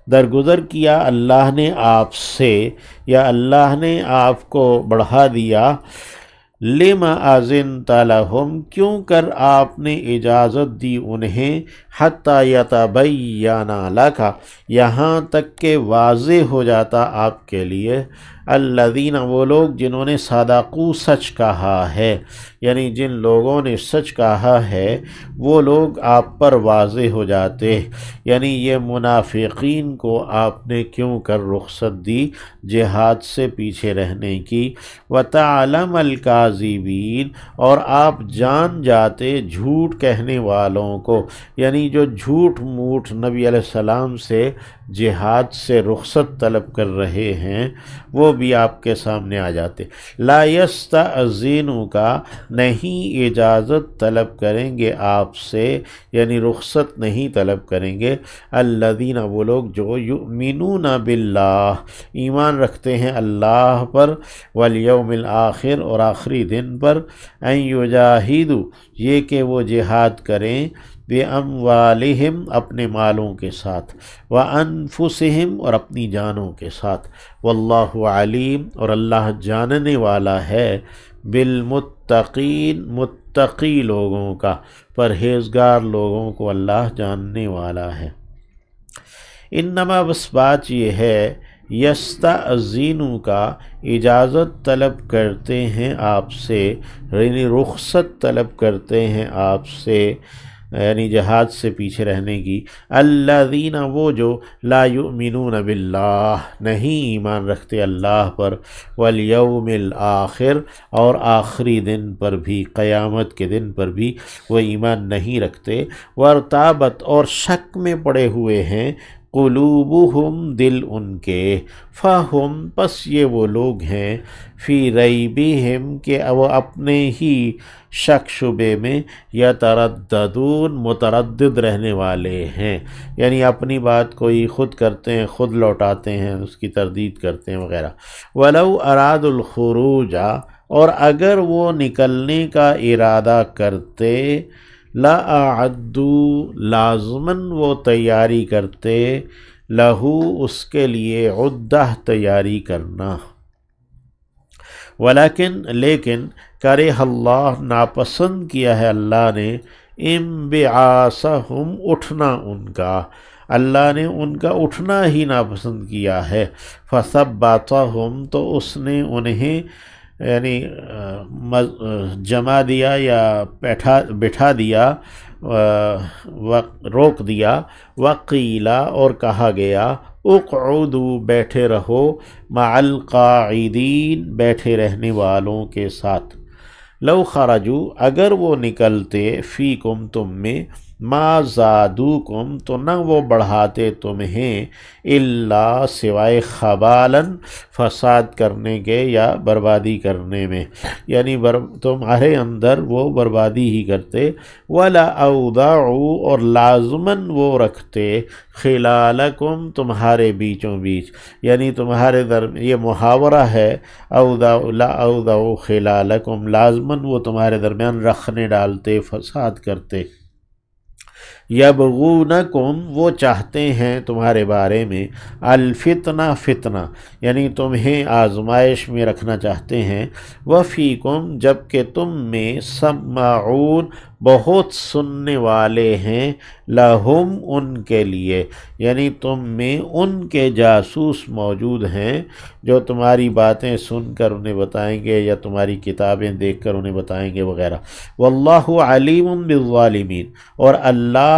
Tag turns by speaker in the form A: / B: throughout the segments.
A: درگزر کیا اللہ نے آپ سے یا اللہ نے آپ کو بڑھا دیا، لما اذنت لہم کیوں کر آپ نے اجازت دی انہیں، حتی یتبین لک یہاں تک کہ واضح ہو جاتا آپ کے لیے، الذین وہ لوگ جنہوں نے صدقوا سچ کہا ہے، یعنی جن لوگوں نے سچ کہا ہے وہ لوگ آپ پر واضح ہو جاتے، یعنی یہ منافقین کو آپ نے کیوں کر رخصت دی جہاد سے پیچھے رہنے کی، وَتَعْلَمَ الْكَاذِبِينَ اور آپ جان جاتے جھوٹ کہنے والوں کو، یعنی جو جھوٹ موٹ نبی علیہ السلام سے جہاد سے رخصت طلب کر رہے ہیں وہ بھی آپ کے سامنے آ جاتے۔ لا یستأذنک نہیں اجازت طلب کریں گے آپ سے، یعنی رخصت نہیں طلب کریں گے، الذین وہ لوگ جو یؤمنون باللہ ایمان رکھتے ہیں اللہ پر، والیوم الآخر اور آخری دن پر، ان یجاہدوا یہ کہ وہ جہاد کریں، بِأَمْوَالِهِمْ اپنے مالوں کے ساتھ، وَأَنفُسِهِمْ اور اپنی جانوں کے ساتھ، واللہ علیم اور اللہ جاننے والا ہے، بالمتقین متقی لوگوں کا، پرہیزگار لوگوں کو اللہ جاننے والا ہے۔ انما بس بات یہ ہے، یستأذنک اجازت طلب کرتے ہیں آپ سے، یعنی رخصت طلب کرتے ہیں آپ سے، یعنی جہاد سے پیچھے رہنے کی، الذین وہ جو لا یؤمنون باللہ نہیں ایمان رکھتے اللہ پر، والیوم الآخر اور آخری دن پر بھی، قیامت کے دن پر بھی وہ ایمان نہیں رکھتے، وارتابت اور شک میں پڑے ہوئے ہیں، قلوبہم دل ان کے، فہم پس یہ وہ لوگ ہیں، فی ریبہم کہ وہ اپنے ہی شک شبے میں، یترددون متردد رہنے والے ہیں، یعنی اپنی بات کوئی خود کرتے ہیں خود لوٹاتے ہیں، اس کی تردید کرتے ہیں وغیرہ۔ ولو اراد الخروج اور اگر وہ نکلنے کا ارادہ کرتے، لَأَعَدُّوا لازماً وہ تیاری کرتے، لہو اس کے لیے عدہ تیاری کرنا، لیکن کرہ اللہ ناپسند کیا ہے اللہ نے، انبعاثہم اٹھنا ان کا، اللہ نے ان کا اٹھنا ہی ناپسند کیا ہے، فثبتہم تو اس نے انہیں یعنی جمع دیا یا بٹھا دیا، روک دیا، وقیلا اور کہا گیا، اقعدوا بیٹھے رہو، مع القاعدین بیٹھے رہنے والوں کے ساتھ، لو خرجوا اگر وہ نکلتے، فیکم تم میں، ما زادوکم تو نہ وہ بڑھاتے تمہیں، الا سوائے خبالاً فساد کرنے کے یا بربادی کرنے میں، یعنی تمہارے اندر وہ بربادی ہی کرتے، ولا اودعوا اور لازماً وہ رکھتے، خلالکم تمہارے بیچوں بیچ، یعنی تمہارے یہ محاورہ ہے، لا اودعوا خلالکم لازماً وہ تمہارے درمیان رکھنے ڈالتے، فساد کرتے، یبغونکم وہ چاہتے ہیں تمہارے بارے میں، الفتنہ فتنہ یعنی تمہیں آزمائش میں رکھنا چاہتے ہیں، وفیکم جبکہ تم میں، سماعون بہت سننے والے ہیں، لہم ان کے لیے، یعنی تم میں ان کے جاسوس موجود ہیں جو تمہاری باتیں سن کر انہیں بتائیں گے یا تمہاری کتابیں دیکھ کر انہیں بتائیں گے وغیرہ، واللہ علیم بالظالمین اور اللہ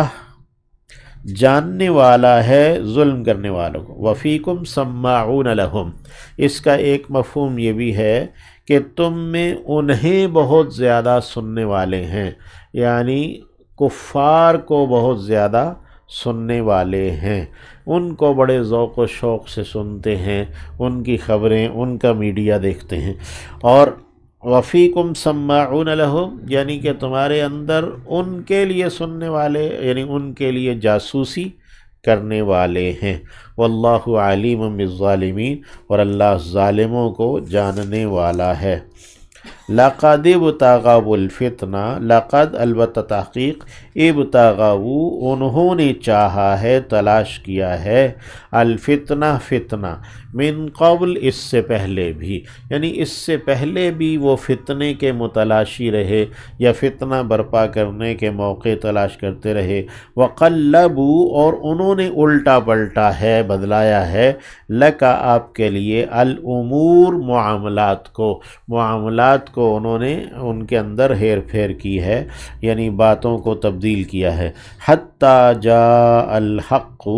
A: جاننے والا ہے ظلم کرنے والوں کو، وفیکم سماعون لہم اس کا ایک مفہوم یہ بھی ہے کہ تم میں انہیں بہت زیادہ سننے والے ہیں، یعنی کفار کو بہت زیادہ سننے والے ہیں، ان کو بڑے ذوق و شوق سے سنتے ہیں، ان کی خبریں، ان کا میڈیا دیکھتے ہیں، اور وفیکم سماعون لہم یعنی کہ تمہارے اندر ان کے لیے سننے والے، یعنی ان کے لیے جاسوسی کرنے والے ہیں، واللہ علیم بالظالمین اور اللہ ظالموں کو جاننے والا ہے۔ لقد ابتغوا الفتنہ، لقد البتہ تحقیق، ابتغوا انہوں نے چاہا ہے، تلاش کیا ہے، الفتنہ فتنہ، من قبل اس سے پہلے بھی، یعنی اس سے پہلے بھی وہ فتنے کے متلاشی رہے یا فتنہ برپا کرنے کے موقع تلاش کرتے رہے، وقلبوا اور انہوں نے الٹا پلٹا ہے، بدلایا ہے، لکا آپ کے لیے، الامور معاملات کو انہوں نے ان کے اندر ہیر پھیر کی ہے، یعنی باتوں کو تبدیل کیا ہے، حتی جاء الحق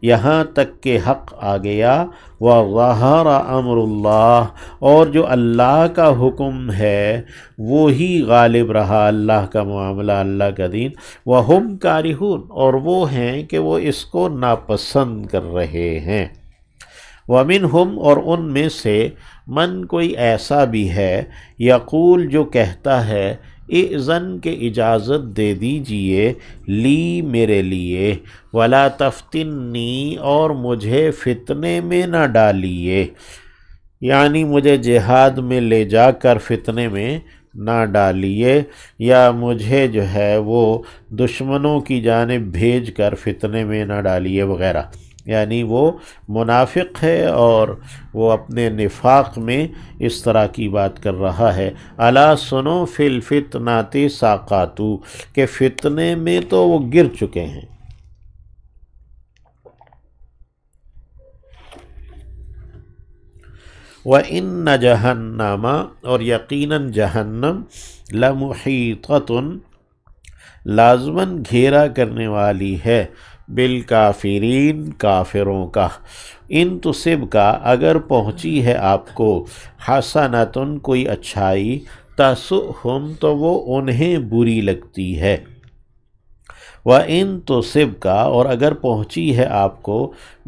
A: یہاں تک کہ حق آ گیا، وظہر امر اللہ اور جو اللہ کا حکم ہے وہی غالب رہا، اللہ کا معاملہ، اللہ کا دین، وہم کارہون اور وہ ہیں کہ وہ اس کو ناپسند کر رہے ہیں، ومنہم اور ان میں سے من کوئی ایسا بھی ہے، یقول جو کہتا ہے، اذن کے اجازت دے دیجئے، لی میرے لیے، ولا تفتنی اور مجھے فتنے میں نہ ڈالیے، یعنی مجھے جہاد میں لے جا کر فتنے میں نہ ڈالیے، یا مجھے جو ہے وہ دشمنوں کی جانب بھیج کر فتنے میں نہ ڈالیے وغیرہ، یعنی وہ منافق ہے اور وہ اپنے نفاق میں اس طرح کی بات کر رہا ہے، الا سنو فی الفتنۃ ساقاتو کہ فتنے میں تو وہ گر چکے ہیں، وَإِنَّ جَهَنَّمَ اور یقیناً جہنم، لَمُحِيطَةٌ لازماً گھیرا کرنے والی ہے، بالکافرین کافروں کا، ان تصب کا اگر پہنچی ہے آپ کو، حسنۃ کوئی اچھائی، تسؤہم تو وہ انہیں بری لگتی ہے، وَإِن تُصِبْكَ اور اگر پہنچی ہے آپ کو،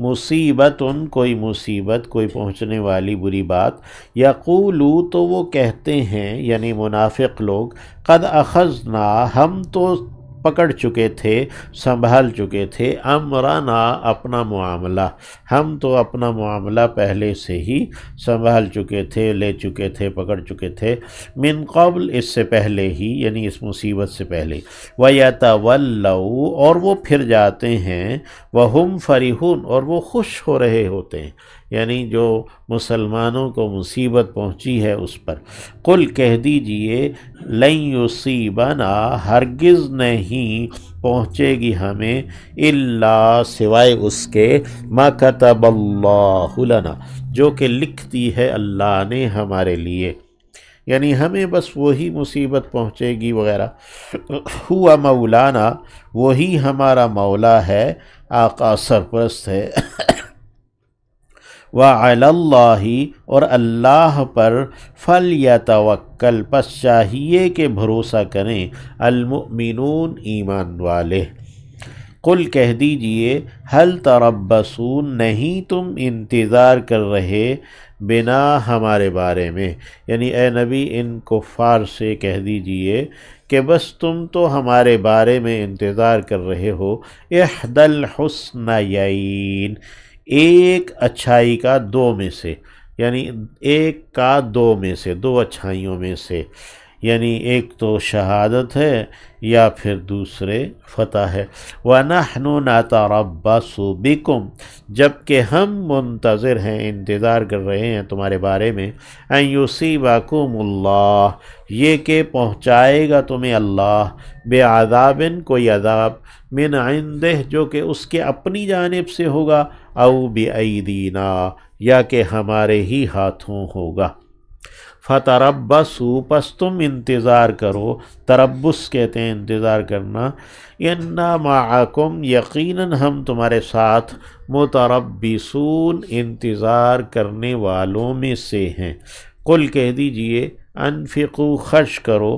A: مصیبت کوئی مصیبت، کوئی پہنچنے والی بری بات، یقولو تو وہ کہتے ہیں، یعنی منافق لوگ، قد اخذنا ہم تو پکڑ چکے تھے، سنبھال چکے تھے، امرنا اپنا معاملہ، ہم تو اپنا معاملہ پہلے سے ہی سنبھال چکے تھے، لے چکے تھے، پکڑ چکے تھے، من قبل اس سے پہلے ہی، یعنی اس مصیبت سے پہلے، وَيَتَوَلَّوْا اور وہ پھر جاتے ہیں، وَهُمْ فَرِحُونَ اور وہ خوش ہو رہے ہوتے ہیں، یعنی جو مسلمانوں کو مصیبت پہنچی ہے اس پر، قل کہہ دیجئے، لن یصیبنا ہرگز نہیں پہنچے گی ہمیں، الا سوائے اس کے، ما کتب اللہ لنا جو کہ لکھ دی ہے اللہ نے ہمارے لیے، یعنی ہمیں بس وہی مصیبت پہنچے گی وغیرہ، ہوا مولانا وہی ہمارا مولا ہے، آقا سرپرست ہے، وَعَلَى اللَّهِ اور اللہ پر، فَلْيَتَوَكَّلْ پس چاہیے کہ بھروسہ کریں، المؤمنون ایمان والے، قل کہہ دیجئے، هل تربصون نہیں تم انتظار کر رہے، بنا ہمارے بارے میں، یعنی اے نبی ان کفار سے کہہ دیجئے کہ بس تم تو ہمارے بارے میں انتظار کر رہے ہو، احدی الحسنیین ایک اچھائی کا دو میں سے، یعنی ایک کا دو میں سے، دو اچھائیوں میں سے، یعنی ایک تو شہادت ہے یا پھر دوسرے فتح ہے، وَنَحْنُ نَتَرَبَّصُ بِكُمْ جبکہ ہم منتظر ہیں، انتظار کر رہے ہیں تمہارے بارے میں، أَن يُصِيبَكُمُ اللَّهُ یہ کہ پہنچائے گا تمہیں اللہ، بعذاب کوئی عذاب، من عندہ جو کہ اس کے اپنی جانب سے ہوگا، او بأیدینا یا کہ ہمارے ہی ہاتھوں ہوگا، فتربصوا پس تم انتظار کرو، تربص کہتے ہیں انتظار کرنا، انا معکم یقیناً ہم تمہارے ساتھ، متربصون انتظار کرنے والوں میں سے ہیں، قل کہہ دیجئے، انفقوا خرچ کرو،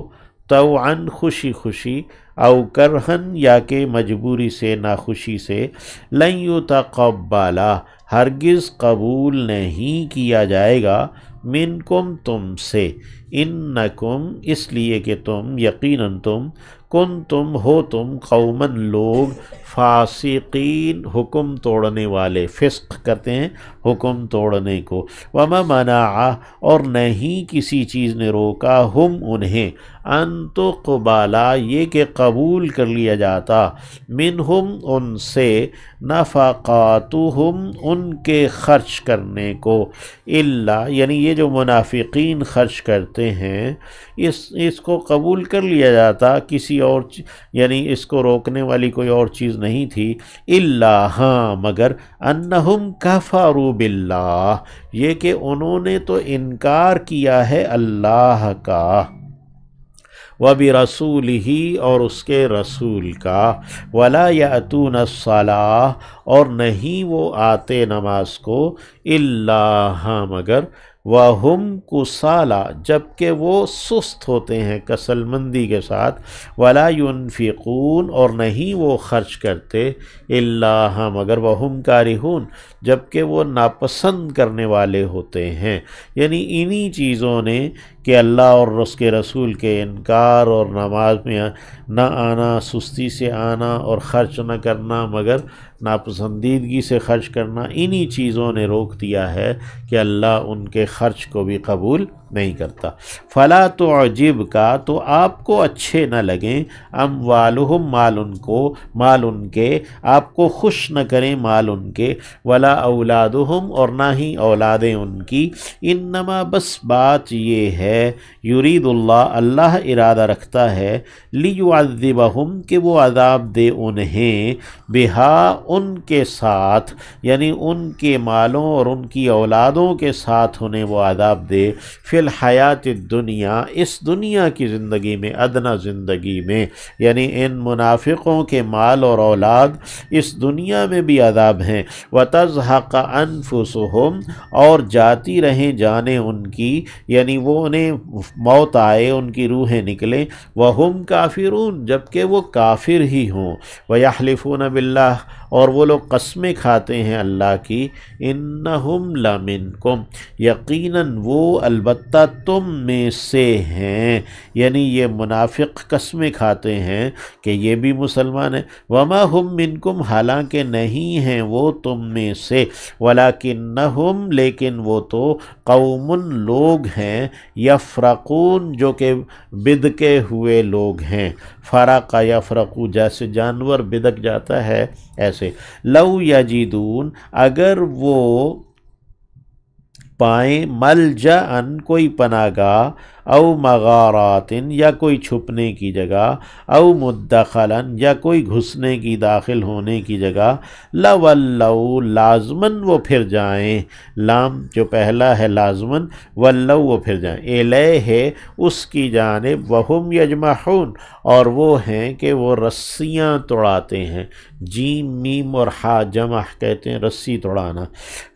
A: طوعا خوشی خوشی، او کرہن یا کہ مجبوری سے، ناخوشی سے، لن یتقبلا ہرگز قبول نہیں کیا جائے گا، منکم تم سے، انکم اس لیے کہ تم، یقیناً تم، کنتم ہو تم، قوماً لوگ، فاسقین حکم توڑنے والے، فسق کرتے ہیں حکم توڑنے کو، وما منع اور نہیں کسی چیز نے روکا، ہم انہیں، ان تقبلا یہ کہ قبول کر لیا جاتا، منہم ان سے، نفقاتہم ان کے خرچ کرنے کو، الا یعنی یہ جو منافقین خرچ کرتے ہیں اس کو قبول کر لیا جاتا، کسی اور یعنی اس کو روکنے والی کوئی اور چیز نہیں تھی، الا ہاں مگر، انہم کفروا باللہ یہ کہ انہوں نے تو انکار کیا ہے اللہ کا، وَبِرَسُولِهِ اور اس کے رسول کا، وَلَا يَأْتُونَ الصَّلَاةَ اور نہیں وہ آتے نماز کو، اِلَّا ہاں مگر، وَهُمْ كُسَالَىٰ جبکہ وہ سست ہوتے ہیں کسل مندی کے ساتھ، وَلَا يُنْفِقُونَ اور نہیں وہ خرچ کرتے، اِلَّا ہاں مگر، وَهُمْ كَارِهُونَ جبکہ وہ ناپسند کرنے والے ہوتے ہیں، یعنی انہی چیزوں نے کہ اللہ اور اس کے رسول کے انکار اور نماز میں نہ آنا، سستی سے آنا اور خرچ نہ کرنا مگر ناپسندیدگی سے خرچ کرنا، انہی چیزوں نے روک دیا ہے کہ اللہ ان کے خرچ کو بھی قبول نہیں کرتا۔ فلا تعجب کا تو آپ کو اچھے نہ لگیں، اموالہم مال ان کے آپ کو خوش نہ کریں مال ان کے، ولا اولادہم اور نہ ہی اولادیں ان کی، انما بس بات یہ ہے، یرید اللہ ارادہ رکھتا ہے، لیعذبہم کہ وہ عذاب دے انہیں، بہا ان کے ساتھ یعنی ان کے مالوں اور ان کی اولادوں کے ساتھ انہیں وہ عذاب دے، فی الحیات الدنیا اس دنیا کی زندگی میں، ادنا زندگی میں، یعنی ان منافقوں کے مال اور اولاد اس دنیا میں بھی عذاب ہیں، وتزہق انفسہم اور جاتی رہیں جانیں ان کی، یعنی وہ انہیں موت آئے ان کی روحیں نکلیں، وہم کافرون جبکہ وہ کافر ہی ہوں، ویحلفون باللہ اور وہ لوگ قسمیں کھاتے ہیں اللہ کی، انہم لمنکم یقیناً وہ البتہ تم میں سے ہیں، یعنی یہ منافق قسمیں کھاتے ہیں کہ یہ بھی مسلمان ہیں، وما ہم منکم حالانکہ نہیں ہیں وہ تم میں سے، ولکنہم لیکن وہ تو قوم لوگ ہیں، یفرقون جو کہ بدکے ہوئے لوگ ہیں، فرق یفرقو جیسے جانور بدک جاتا ہے ایسے، لو یجدون اگر وہ پائیں، ملجأن کوئی پناہ گاہ، او مغارات یا کوئی چھپنے کی جگہ، او مدخلاً یا کوئی گھسنے کی داخل ہونے کی جگہ، لولوا لازماً وہ پھر جائیں، لام جو پہلا ہے لازماً، ولو وہ پھر جائیں، الیہ اس کی جانب، وہم یجمحون اور وہ ہیں کہ وہ رسیاں توڑاتے ہیں، جیم میم اور ہا جمع کہتے ہیں رسی توڑانا،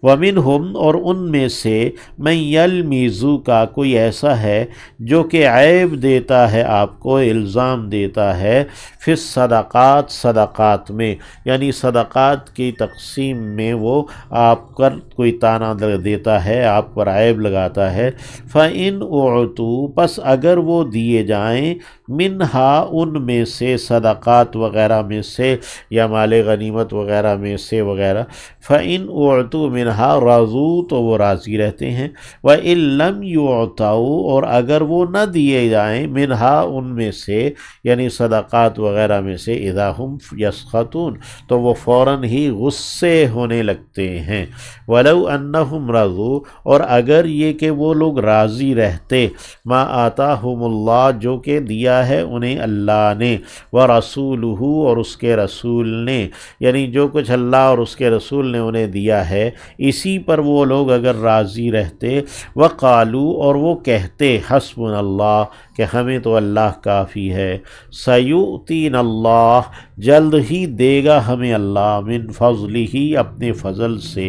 A: ومنہم اور ان میں سے، من یلمیزو کا کوئی ایسا ہے جو کہ عیب دیتا ہے آپ کو، الزام دیتا ہے، فی الصدقات صدقات میں، یعنی صدقات کی تقسیم میں وہ آپ پر کوئی تانا دیتا ہے، آپ پر عیب لگاتا ہے، فَإِنْ أُعْطُوا پس اگر وہ دیے جائیں، منہا ان میں سے صدقات وغیرہ میں سے یا مال غنیمت وغیرہ میں سے وغیرہ، فَإِنْ أُعْطُوا منہا رضوا تو وہ راضی رہتے ہیں، وَإِن لَّمْ يُعْطَوْا اور اگر وہ نہ دیے جائیں، منہا ان میں سے یعنی صدقات وغیرہ میں سے، اذا ہم یسخطون تو وہ فوراً ہی غصے ہونے لگتے ہیں، ولو انہم رضوا اور اگر یہ کہ وہ لوگ راضی رہتے، ما آتاہم اللہ جو کہ دیا ہے انہیں اللہ نے، ورسولہ اور اس کے رسول نے، یعنی جو کچھ اللہ اور اس کے رسول نے انہیں دیا ہے اسی پر وہ لوگ اگر راضی رہتے، وقالو اور وہ کہتے، حسبنا اللہ کہ ہمیں تو اللہ کافی ہے، سیؤتین اللہ جلد ہی دے گا ہمیں اللہ، من فضلہ اپنے فضل سے،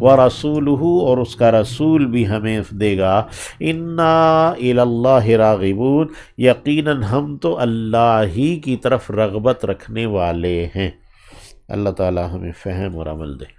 A: ورسولہ اور اس کا رسول بھی ہمیں دے گا، انا الی اللہ راغبون یقیناً ہم تو اللہ ہی کی طرف رغبت رکھنے والے ہیں۔ اللہ تعالی ہمیں فہم اور عمل دے۔